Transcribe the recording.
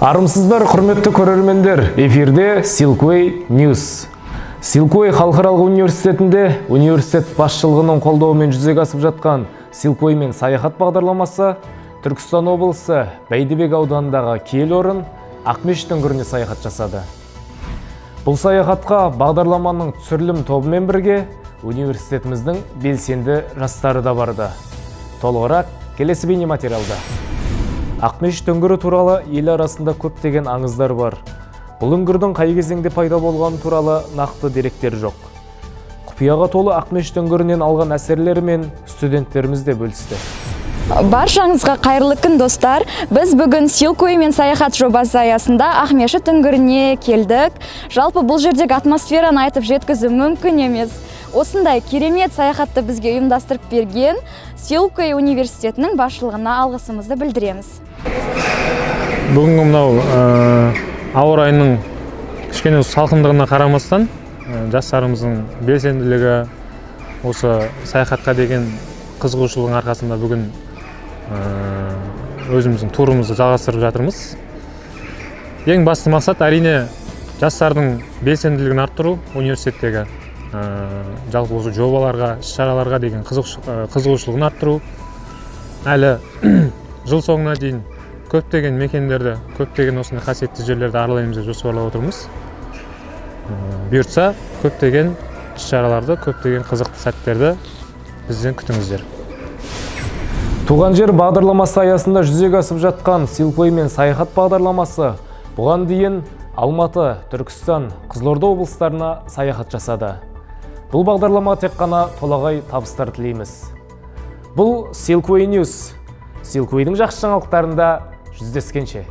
Армысыздар, құрметті көрермендер, эфирде Silkway News. Silkway халықаралық университетінде университет басшылығының қолдауымен жүзеге асып жатқан Silkway мен саяхат бағдарламасы Түркістан облысы Бәйдібек ауданындағы киелі орын Ақмешіт үңгіріне саяхат жасады. Бұл саяхатқа бағдарламаның түсірілім тобымен бірге университетіміздің белсенді жастары да барды. Толығырақ келесі бейнематериалда. Ақмешіт үңгірі туралы ел арасында көптеген аңыздар бар. Бұл үңгірдің қай кезеңде пайда болғаны туралы нақты деректер жоқ. Құпияға толы Ақмешіт үңгірінен алған әсерлері мен студенттеріміз де бөлісті. Баршаңызға қайырлы күн, достар. Біз бүгін Silkway мен саяхат жобасы аясында Ақмешіт үңгіріне келдік. Жалпы бұл жердегі атмосфераны айтып жеткізу мүмкін емес. Осындай керемет саяхатты бізге ұйымдастырып берген Silkway университетінің басшылығына алғысымызды білдіреміз. Бүгінгі мынау ауа райының кішкене салқындығына қарамастан, жастарымыздың белсенділігі, осы саяхатқа деген қызығушылығының арқасында бүгін өзіміздің турымызды жалғастырып жатырмыз. Ең басты мақсат әрине жастардың белсенділігін арттыру, университеттегі жалпы осы жобаларға, іс-шараларға деген қызығушылығын арттыру. Әлі жыл соңына дейін көптеген мекендерді, көптеген осындай қасиетті жерлерді аралаймыз деп жоспарлап отырмыз. Бұйыртса, көптеген іс-шараларды, көптеген қызықты сәттерді бізден күтіңіздер. Туған жер бағдарламасы аясында жүзеге асып жатқан Silkway мен саяхат бағдарламасы бұған дейін Алматы, Түркістан, Қызылорда облыстарына саяхат жасады. Бұл бағдарлама тек қана толағай табыстар тілейміз. Бұл Silkway News. Silkway'дің жақсы жаңалықтарында жүздескенше.